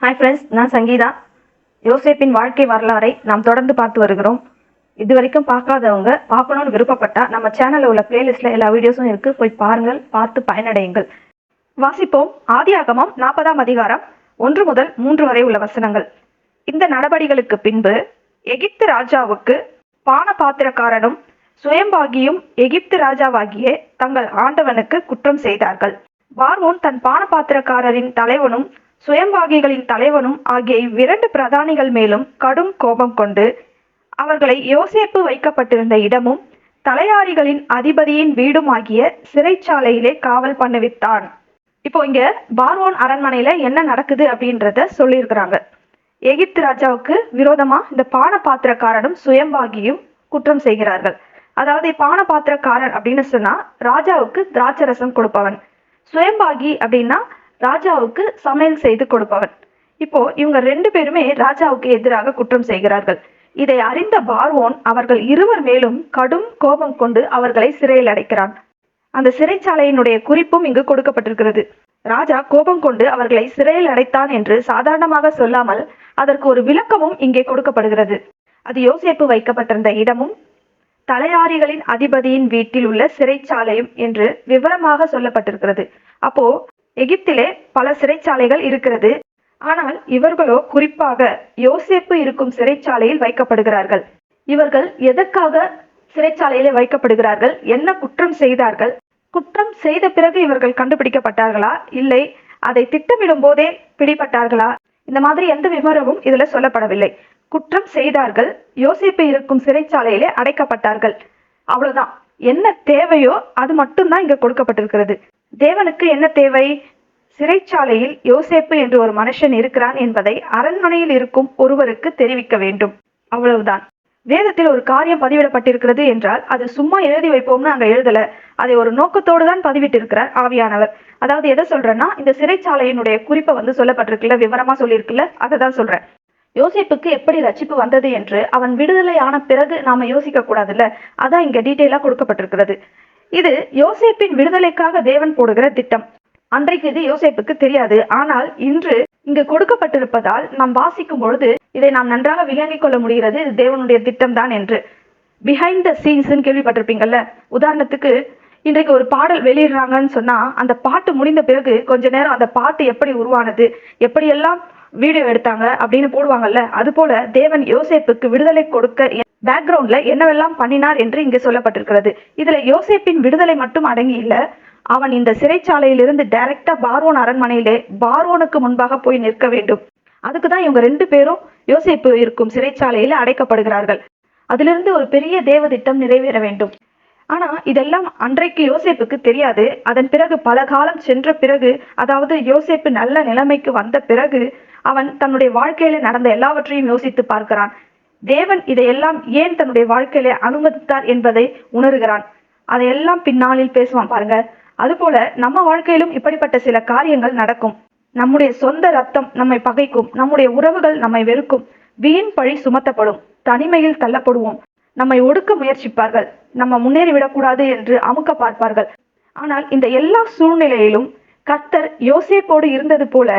Hi friends, நான் சங்கீதா. யோசேப்பின் வாழ்க்கை வரலாறை நாம் தொடர்ந்து பார்த்து வருகிறோம். இது வரைக்கும் பார்க்காதவங்க பார்க்கணும்னு விருப்பப்பட்டா நம்ம சேனலில் உள்ள பிளேலிஸ்ட்ல எல்லா வீடியோஸும் இருக்கு, போய் பாருங்கள், பார்த்து பயனடையுங்கள். வாசிப்போம். ஆதியாகமம் 40ஆம் அதிகாரம் 1 முதல் 3 வரை உள்ள வசனங்கள். இந்த நடபடிகளுக்கு பின்பு எகிப்து ராஜாவுக்கு பானபாத்திரக்காரனும் சுயம்பாகியும் எகிப்து ராஜாவாகிய தங்கள் ஆண்டவனுக்கு குற்றம் செய்தார்கள். பார்வோன் தன் பானபாத்திரக்காரரின் தலைவனும் சுயம்பாகிகளின் தலைவனும் ஆகிய இவ்விரண்டு பிரதானிகள் மேலும் கடும் கோபம் கொண்டு அவர்களை யோசேப்பு வைக்கப்பட்டிருந்த இடமும் தலையாரிகளின் அதிபதியின் வீடும் ஆகிய சிறைச்சாலையிலே காவல் பண்ணுவித்தான். இப்போ இங்க பார்வோன் அரண்மனையில என்ன நடக்குது அப்படின்றத சொல்லியிருக்கிறாங்க. எகிப்து ராஜாவுக்கு விரோதமா இந்த பானபாத்திரக்காரனும் சுயம்பாகியும் குற்றம் செய்கிறார்கள். அதாவது பானபாத்திரக்காரன் அப்படின்னு சொன்னா ராஜாவுக்கு திராட்சரசம் கொடுப்பவன், சுயம்பாகி அப்படின்னா ராஜாவுக்கு சமையல் செய்து கொடுப்பவன். இப்போ இவங்க 2 பேருமே ராஜாவுக்கு எதிராக குற்றம் செய்கிறார்கள். இதை அறிந்த பார்வோன் அவர்கள் இருவர் மேலும் கடும் கோபம் கொண்டு அவர்களை சிறையில் அடைக்கிறான். அந்த சிறைச்சாலையினுடைய குறிப்பும் இங்கு கொடுக்கப்பட்டிருக்கிறது. ராஜா கோபம் கொண்டு அவர்களை சிறையில் அடைத்தான் என்று சாதாரணமாக சொல்லாமல் அதற்கு ஒரு விளக்கமும் இங்கே கொடுக்கப்படுகிறது. அது யோசேப்பு வைக்கப்பட்டிருந்த இடமும் தலையாரிகளின் அதிபதியின் வீட்டில் உள்ள சிறைச்சாலையும் என்று விவரமாக சொல்லப்பட்டிருக்கிறது. அப்போ எகிப்திலே பல சிறைச்சாலைகள் இருக்கிறது. ஆனால் இவர்களோ குறிப்பாக யோசேப்பு இருக்கும் சிறைச்சாலையில் வைக்கப்படுகிறார்கள். இவர்கள் எதற்காக சிறைச்சாலையிலே வைக்கப்படுகிறார்கள்? என்ன குற்றம் செய்தார்கள்? குற்றம் செய்த பிறகு இவர்கள் கண்டுபிடிக்கப்பட்டார்களா, இல்லை அதை திட்டமிடும் போதே பிடிபட்டார்களா? இந்த மாதிரி எந்த விவரமும் இதுல சொல்லப்படவில்லை. குற்றம் செய்தார்கள், யோசேப்பு இருக்கும் சிறைச்சாலையிலே அடைக்கப்பட்டார்கள், அவ்வளவுதான். என்ன தேவையோ அது மட்டும்தான் இங்க கொடுக்கப்பட்டிருக்கிறது. தேவனுக்கு என்ன தேவை? சிறைச்சாலையில் யோசேப்பு என்று ஒரு மனுஷன் இருக்கிறான் என்பதை அரண்மனையில் இருக்கும் ஒருவருக்கு தெரிவிக்க வேண்டும், அவ்வளவுதான். வேதத்தில் ஒரு காரியம் பதிவிடப்பட்டிருக்கிறது என்றால் அது சும்மா எழுதி வைப்போம்னு அங்க எழுதல, அதை ஒரு நோக்கத்தோடு தான் பதிவிட்டு இருக்கிறார் ஆவியானவர். அதாவது எதை சொல்றேன்னா, இந்த சிறைச்சாலையினுடைய குறிப்பை சொல்லப்பட்டிருக்குல்ல, விவரமா சொல்லியிருக்குல்ல, அதை தான் சொல்றேன். யோசேப்புக்கு எப்படி ரட்சிப்பு வந்தது என்று அவன் விடுதலையான பிறகு நாம யோசிக்க கூடாதுல்ல, அதான் இங்க டீட்டெயிலா கொடுக்கப்பட்டிருக்கிறது. இது யோசேப்பின் விடுதலைக்காக தேவன் போடுகிற திட்டம். அன்றைக்கு இது யோசேப்புக்கு தெரியாது. ஆனால் இன்று இங்கு கொடுக்கப்பட்டிருப்பதால் நாம் வாசிக்கும் பொழுது இதை நாம் நன்றாக விளங்கிக் கொள்ள முடிகிறது, இது தேவனுடைய திட்டம் தான் என்று. பிஹைண்ட் த சீன்ஸ் கேள்விப்பட்டிருப்பீங்கல்ல. உதாரணத்துக்கு இன்றைக்கு ஒரு பாடல் வெளியிடுறாங்கன்னு சொன்னா அந்த பாட்டு முடிந்த பிறகு கொஞ்ச நேரம் அந்த பாட்டு எப்படி உருவானது, எப்படியெல்லாம் வீடியோ எடுத்தாங்க அப்படின்னு போடுவாங்கல்ல. அது போல தேவன் யோசேப்புக்கு விடுதலை கொடுக்க பேக்ரவுண்ட்ல என்னவெல்லாம் பண்ணினார் என்று இங்கு சொல்லப்பட்டிருக்கிறது. இதுல யோசேப்பின் விடுதலை மட்டும் அடங்கி இல்ல, அவன் இந்த சிறைச்சாலையிலிருந்து டைரக்டா பார்வோன் அரண்மனையிலே பார்வோனுக்கு முன்பாக போய் நிற்க வேண்டும். அதுக்குதான் இவங்க 2 பேரும் யோசேப்பு இருக்கும் சிறைச்சாலையில அடைக்கப்படுகிறார்கள். அதிலிருந்து ஒரு பெரிய தேவ திட்டம் நிறைவேற வேண்டும். ஆனா இதெல்லாம் அன்றைக்கு யோசேப்புக்கு தெரியாது. அதன் பிறகு பல காலம் சென்ற பிறகு, அதாவது யோசேப்பு நல்ல நிலைமைக்கு வந்த பிறகு அவன் தன்னுடைய வாழ்க்கையில நடந்த எல்லாவற்றையும் யோசித்து பார்க்கிறான். தேவன் இதையெல்லாம் ஏன் தன்னுடைய வாழ்க்கையில அனுமதித்தார் என்பதை உணர்கிறான். அதையெல்லாம் பின்னாளில் பேசுவான் பாருங்க. அதுபோல நம்ம வாழ்க்கையிலும் இப்படிப்பட்ட சில காரியங்கள் நடக்கும். நம்முடைய சொந்த ரத்தம் நம்மை பகைக்கும், நம்முடைய உறவுகள் நம்மை வெறுக்கும், வீண் பழி சுமத்தப்படும், தனிமையில் தள்ளப்படுவோம், நம்மை ஒடுக்க முயற்சிப்பார்கள், நம்ம முன்னேறி விடக்கூடாது என்று அமுக்க பார்ப்பார்கள். ஆனால் இந்த எல்லா சூழ்நிலையிலும் கர்த்தர் யோசேப்போடு இருந்தது போல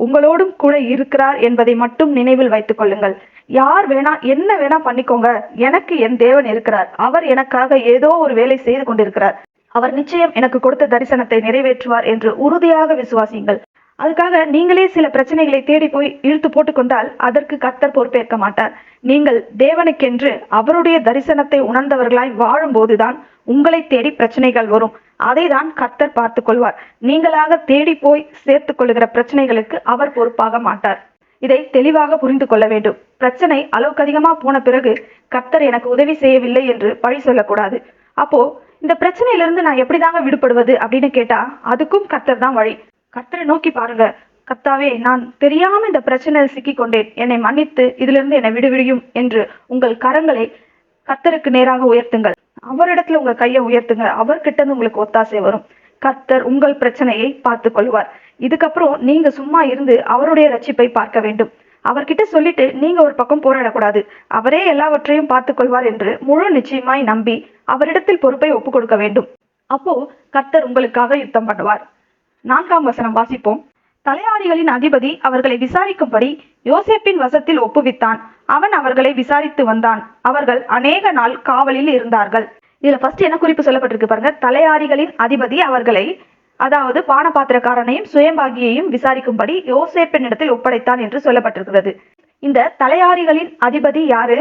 உங்களோடும் கூட இருக்கிறார் என்பதை மட்டும் நினைவில் வைத்துக் கொள்ளுங்கள். யார் வேணா என்ன வேணா பண்ணிக்கோங்க, எனக்கு என் தேவன் இருக்கிறார், அவர் எனக்காக ஏதோ ஒரு வேலை செய்து கொண்டிருக்கிறார், அவர் நிச்சயம் எனக்கு கொடுத்த தரிசனத்தை நிறைவேற்றுவார் என்று உறுதியாக விசுவாசியுங்கள். அதுக்காக நீங்களே சில பிரச்சனைகளை தேடி போய் இழுத்து போட்டுக்கொண்டால் அதற்கு கர்த்தர் பொறுப்பேற்க மாட்டார். நீங்கள் தேவனுக்கென்று அவருடைய தரிசனத்தை உணர்ந்தவர்களாய் வாழும்போதுதான் உங்களை தேடி பிரச்சனைகள் வரும். அதை தான் கர்த்தர் பார்த்து கொள்வார். நீங்களாக தேடி போய் சேர்த்து கொள்ளுகிற பிரச்சனைகளுக்கு அவர் பொறுப்பாக மாட்டார். இதை தெளிவாக புரிந்து கொள்ள வேண்டும். பிரச்சனை அளவுக்கு அதிகமா போன பிறகு கர்த்தர் எனக்கு உதவி செய்யவில்லை என்று பழி சொல்லக்கூடாது. அப்போ இந்த பிரச்சனையிலிருந்து நான் எப்படிதாங்க விடுபடுவது அப்படின்னு கேட்டா அதுக்கும் கர்த்தர் தான் வழி. கர்த்தரை நோக்கி பாருங்க. கர்த்தாவே, நான் தெரியாம இந்த பிரச்சனையில் சிக்கிக் கொண்டேன், என்னை மன்னித்து இதிலிருந்து என்னை விடுவியும் என்று உங்கள் கரங்களை கர்த்தருக்கு நேராக உயர்த்துங்கள். அவரிடத்துல உங்க கையை உயர்த்துங்க. அவர்கிட்ட இருந்து உங்களுக்கு ஒத்தாசை வரும். கர்த்தர் உங்கள் பிரச்சனையை பார்த்து கொள்வார். இதுக்கப்புறம் நீங்க சும்மா இருந்து அவருடைய ரட்சிப்பை பார்க்க வேண்டும். அவர்கிட்ட சொல்லிட்டு நீங்க ஒரு பக்கம் போராடக்கூடாது. அவரே எல்லாவற்றையும் பார்த்து கொள்வார் என்று முழு நிச்சயமாய் நம்பி அவரிடத்தில் பொறுப்பை ஒப்புக் கொடுக்க வேண்டும். அப்போ கர்த்தர் உங்களுக்காக யுத்தம் பண்ணுவார். 4ஆம் வசனம் வாசிப்போம். தலையாரிகளின் அதிபதி அவர்களை விசாரிக்கும்படி யோசேப்பின் வசத்தில் ஒப்புவித்தான். அவன் அவர்களை விசாரித்து வந்தான். அவர்கள் அநேக நாள் காவலில் இருந்தார்கள். இதுல ஃபர்ஸ்ட் என்ன குறிப்பு சொல்லப்பட்டிருக்கு பாருங்க. தலையாரிகளின் அதிபதி அவர்களை, அதாவது பானபாத்திரக்காரனையும் சுயம்பாகியையும் விசாரிக்கும்படி யோசேப்பின் இடத்தில் ஒப்படைத்தான் என்று சொல்லப்பட்டிருக்கிறது. இந்த தலையாரிகளின் அதிபதி யாரு?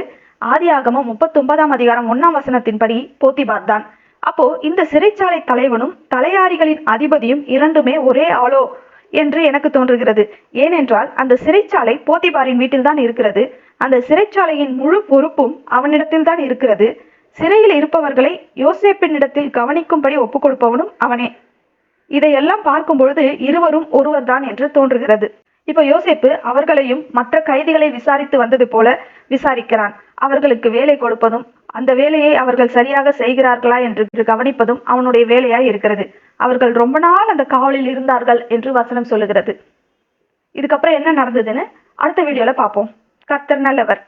ஆதியாகமம் 39 அதிகாரம் 1 வசனத்தின்படி போத்திபார் தான். அப்போ இந்த சிறைச்சாலை தலைவனும் தலையாரிகளின் அதிபதியும் இரண்டுமே ஒரே ஆளோ என்று எனக்கு தோன்றுகிறது. ஏனென்றால் அந்த சிறைச்சாலை போத்திபாரின் வீட்டில் தான் இருக்கிறது. அந்த சிறைச்சாலையின் முழு பொறுப்பும் அவனிடத்தில் தான் இருக்கிறது. சிறையில் இருப்பவர்களை யோசேப்பின் இடத்தில் கவனிக்கும்படி ஒப்புக் கொடுப்பவனும் அவனே. இதையெல்லாம் பார்க்கும் பொழுது இருவரும் ஒருவர் தான் என்று தோன்றுகிறது. இப்ப யோசேப்பு அவர்களையும் மற்ற கைதிகளை விசாரித்து வந்தது போல விசாரிக்கிறான். அவர்களுக்கு வேலை கொடுப்பதும் அந்த வேலையை அவர்கள் சரியாக செய்கிறார்களா என்று கவனிப்பதும் அவனுடைய வேலையாய் இருக்கிறது. அவர்கள் ரொம்ப நாள் அந்த காவலில் இருந்தார்கள் என்று வசனம் சொல்லுகிறது. இதுக்கப்புறம் என்ன நடந்ததுன்னு அடுத்த வீடியோல பார்ப்போம். கர்த்தர் நல்லவர்.